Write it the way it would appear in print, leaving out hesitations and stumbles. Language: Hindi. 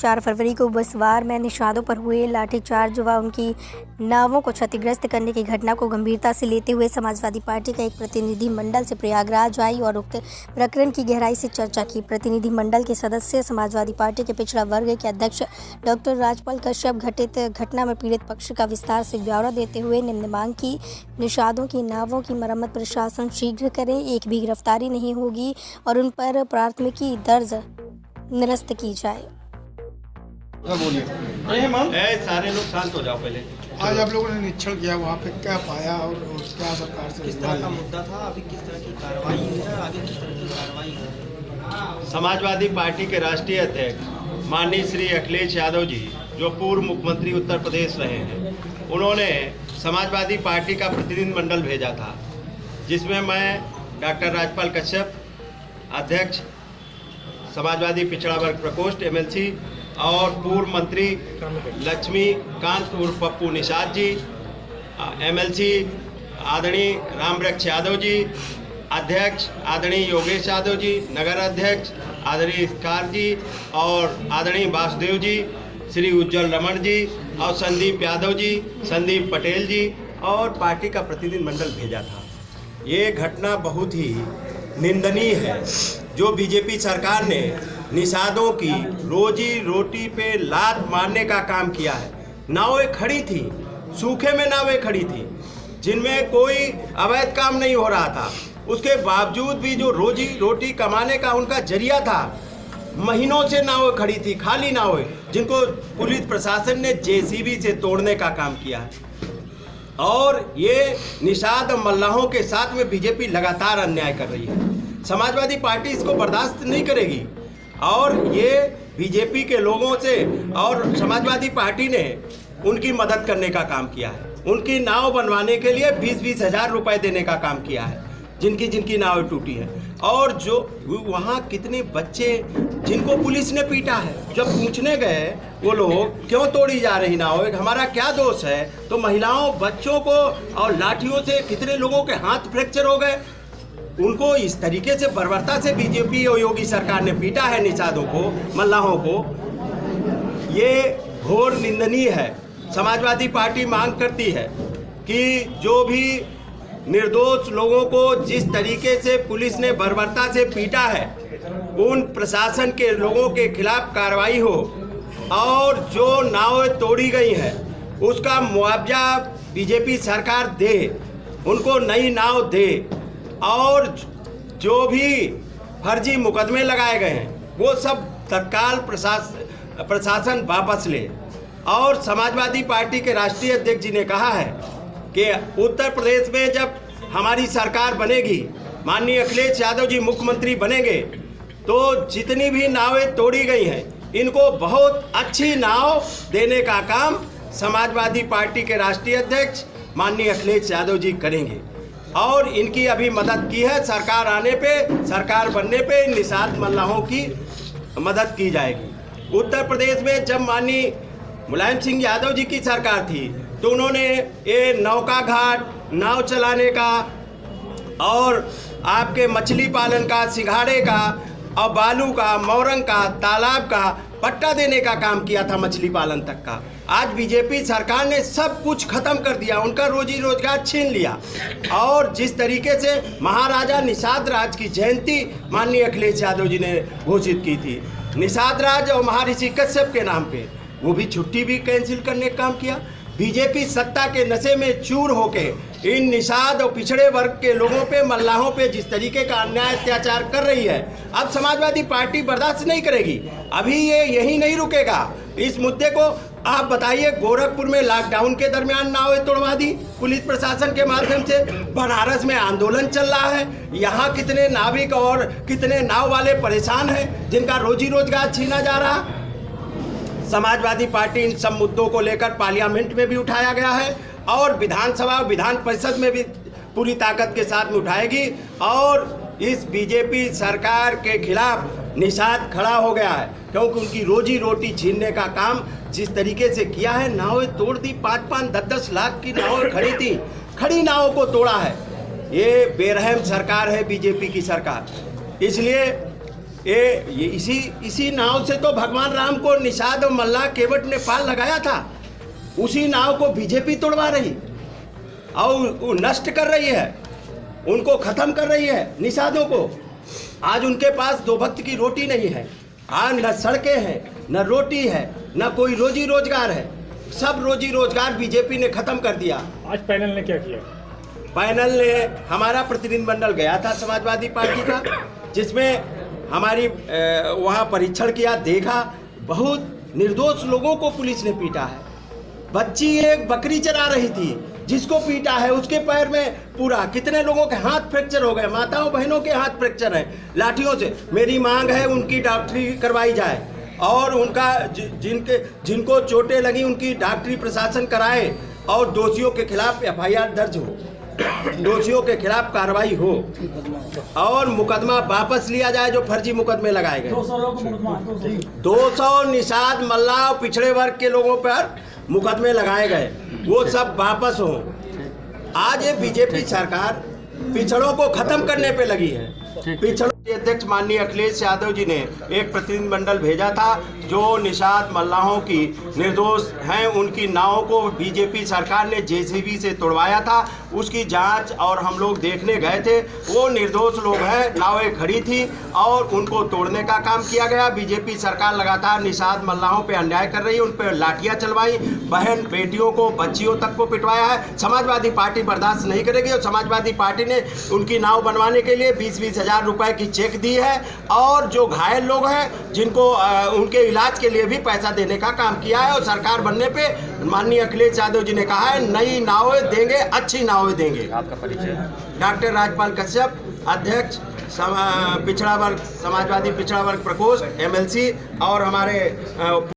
4 फरवरी को बसवार में निषादों पर हुए लाठीचार्ज व उनकी नावों को क्षतिग्रस्त करने की घटना को गंभीरता से लेते हुए समाजवादी पार्टी का एक प्रतिनिधि मंडल से प्रयागराज आई और उक्त प्रकरण की गहराई से चर्चा की। प्रतिनिधि मंडल के सदस्य समाजवादी पार्टी के पिछड़ा वर्ग के अध्यक्ष डॉक्टर राजपाल कश्यप घटित घटना में पीड़ित पक्ष का विस्तार से ब्यौरा देते हुए निम्न मांग की। निषादों की नावों की मरम्मत प्रशासन शीघ्र करे, एक भी गिरफ्तारी नहीं होगी और उन पर प्राथमिकी दर्ज निरस्त की जाए। सारे लोग शांत हो जाओ पहले। आज आप लोगों ने निरीक्षण किया, वहाँ पे क्या पाया और क्या सरकार से किस तरह का मुद्दा था, अभी किस तरह की कार्रवाई है, आगे किस तरह की कार्रवाई है? समाजवादी पार्टी के राष्ट्रीय अध्यक्ष माननीय श्री अखिलेश यादव जी, जो पूर्व मुख्यमंत्री उत्तर प्रदेश रहे हैं, उन्होंने समाजवादी पार्टी का प्रतिनिधि मंडल भेजा था, जिसमें मैं डॉक्टर राजपाल कश्यप, अध्यक्ष समाजवादी पिछड़ा वर्ग प्रकोष्ठ MLC, और पूर्व मंत्री लक्ष्मीकांत उर्फ पप्पू निषाद जी, MLC आदरणीय रामवृक्ष यादव जी, अध्यक्ष आदरणीय योगेश यादव जी, नगर अध्यक्ष आदरणीय इसकार जी और आदरणीय वासुदेव जी, श्री उज्जवल रमन जी और संदीप यादव जी, संदीप पटेल जी और पार्टी का प्रतिनिधि मंडल भेजा था। ये घटना बहुत ही निंदनीय है, जो बीजेपी सरकार ने निषादों की रोजी रोटी पे लात मारने का काम किया है। नावें खड़ी थी, सूखे में नावें खड़ी थी, जिनमें कोई अवैध काम नहीं हो रहा था, उसके बावजूद भी जो रोजी रोटी कमाने का उनका जरिया था, महीनों से नावें खड़ी थी, खाली नावें, जिनको पुलिस प्रशासन ने JCB से तोड़ने का काम किया है। और ये निषाद मल्लाहों के साथ में बीजेपी लगातार अन्याय कर रही है। समाजवादी पार्टी इसको बर्दाश्त नहीं करेगी और ये बीजेपी के लोगों से और समाजवादी पार्टी ने उनकी मदद करने का काम किया है। उनकी नाव बनवाने के लिए 20-20 हज़ार रुपए देने का काम किया है, जिनकी नावें टूटी हैं। और जो वहाँ कितने बच्चे जिनको पुलिस ने पीटा है, जब पूछने गए वो लोग क्यों तोड़ी जा रही नावें, हमारा क्या दोष है, तो महिलाओं बच्चों को और लाठियों से कितने लोगों के हाथ फ्रैक्चर हो गए। उनको इस तरीके से बर्बरता से बीजेपी और योगी सरकार ने पीटा है निषादों को, मल्लाहों को, ये घोर निंदनीय है। समाजवादी पार्टी मांग करती है कि जो भी निर्दोष लोगों को जिस तरीके से पुलिस ने बर्बरता से पीटा है, उन प्रशासन के लोगों के खिलाफ कार्रवाई हो और जो नावें तोड़ी गई हैं उसका मुआवजा बीजेपी सरकार दे, उनको नई नाव दे और जो भी फर्जी मुकदमे लगाए गए हैं वो सब तत्काल प्रशासन वापस ले। और समाजवादी पार्टी के राष्ट्रीय अध्यक्ष जी ने कहा है कि उत्तर प्रदेश में जब हमारी सरकार बनेगी, माननीय अखिलेश यादव जी मुख्यमंत्री बनेंगे, तो जितनी भी नावें तोड़ी गई हैं इनको बहुत अच्छी नाव देने का काम समाजवादी पार्टी के राष्ट्रीय अध्यक्ष माननीय अखिलेश यादव जी करेंगे। और इनकी अभी मदद की है, सरकार आने पे, सरकार बनने पे निषाद मल्लाहों की मदद की जाएगी। उत्तर प्रदेश में जब माननीय मुलायम सिंह यादव जी की सरकार थी तो उन्होंने ये नौका घाट, नाव चलाने का और आपके मछली पालन का, सिंघाड़े का और बालू का, मोरंग का, तालाब का पट्टा देने का काम किया था, मछली पालन तक का। आज बीजेपी सरकार ने सब कुछ खत्म कर दिया, उनका रोजी रोजगार छीन लिया। और जिस तरीके से महाराजा निषाद राज की जयंती माननीय अखिलेश यादव जी ने घोषित की थी, निषाद राज और महर्षि कश्यप के नाम पे, वो भी छुट्टी भी कैंसिल करने का काम किया। बीजेपी सत्ता के नशे में चूर होके इन निषाद और पिछड़े वर्ग के लोगों पे, मल्लाहों पे जिस तरीके का अन्याय अत्याचार कर रही है, अब समाजवादी पार्टी बर्दाश्त नहीं करेगी। अभी ये यही नहीं रुकेगा। इस मुद्दे को आप बताइए, गोरखपुर में लॉकडाउन के दरमियान नावें तोड़वा दी पुलिस प्रशासन के माध्यम से, बनारस में आंदोलन चल रहा है, यहाँ कितने नाविक और कितने नाव वाले परेशान हैं जिनका रोजी रोजगार छीना जा रहा। समाजवादी पार्टी इन सब मुद्दों को लेकर पार्लियामेंट में भी उठाया गया है और विधानसभा और विधान परिषद में भी पूरी ताकत के साथ में उठाएगी। और इस बीजेपी सरकार के खिलाफ निषाद खड़ा हो गया है, क्योंकि उनकी रोजी रोटी छीनने का काम जिस तरीके से किया है, नावें तोड़ दी, 5-5, 10-10 लाख की नावें खड़ी थी, खड़ी नावों को तोड़ा है। ये बेरहम सरकार है बीजेपी की सरकार। इसलिए ये इसी नाव से तो भगवान राम को निषाद और मल्ला केवट ने पाल लगाया था। उसी नाव को बीजेपी तोड़वा रही और वो नष्ट कर रही है, उनको खत्म कर रही है निषादों को। आज उनके पास दो वक्त की रोटी नहीं है, आज न सड़कें हैं, न रोटी है, न कोई रोजी रोजगार है। सब रोजी रोजगार बीजेपी ने खत्म कर दिया। आज पैनल ने क्या किया? पैनल ने हमारा प्रतिनिधिमंडल गया था समाजवादी पार्टी का, जिसमें हमारी वहाँ परीक्षण किया, देखा बहुत निर्दोष लोगों को पुलिस ने पीटा है। बच्ची एक बकरी चरा रही थी, जिसको पीटा है उसके पैर में पूरा, कितने लोगों के हाथ फ्रैक्चर हो गए, माताओं बहनों के हाथ फ्रैक्चर है लाठियों से। मेरी मांग है उनकी डॉक्टरी करवाई जाए और उनका जिनको चोटें लगी उनकी डॉक्टरी प्रशासन कराए और दोषियों के खिलाफ FIR दर्ज हो, दोषियों के खिलाफ कार्रवाई हो और मुकदमा वापस लिया जाए जो फर्जी मुकदमे लगाए गए। 200 निषाद मल्ला और पिछड़े वर्ग के लोगों पर मुकदमे लगाए गए, वो सब वापस हों। आज ये बीजेपी सरकार पिछड़ों को खत्म करने पे लगी है। पिछड़ों के अध्यक्ष माननीय अखिलेश यादव जी ने एक प्रतिनिधिमंडल भेजा था जो निषाद मल्लाहों की निर्दोष हैं, उनकी नावों को बीजेपी सरकार ने JCB से तोड़वाया था। उसकी जांच और हम लोग देखने गए थे। वो निर्दोष लोग हैं, नावें खड़ी थी और उनको तोड़ने का काम किया गया। बीजेपी सरकार लगातार निषाद मल्लाहों पे अन्याय कर रही है, उन पर लाठियाँ चलवाई, बहन बेटियों को बच्चियों तक को पिटवाया है। समाजवादी पार्टी बर्दाश्त नहीं करेगी और समाजवादी पार्टी ने उनकी नाव बनवाने के लिए 20-20 हज़ार रुपये की चेक दी है और जो घायल लोग हैं जिनको उनके इलाज के लिए भी पैसा देने का काम किया है। और सरकार बनने पे माननीय अखिलेश यादव जी ने कहा है नई नावें देंगे, अच्छी नावें देंगे। आपका परिचय? डॉक्टर राजपाल कश्यप, अध्यक्ष पिछड़ा वर्ग समाजवादी पिछड़ा वर्ग प्रकोष्ठ MLC और हमारे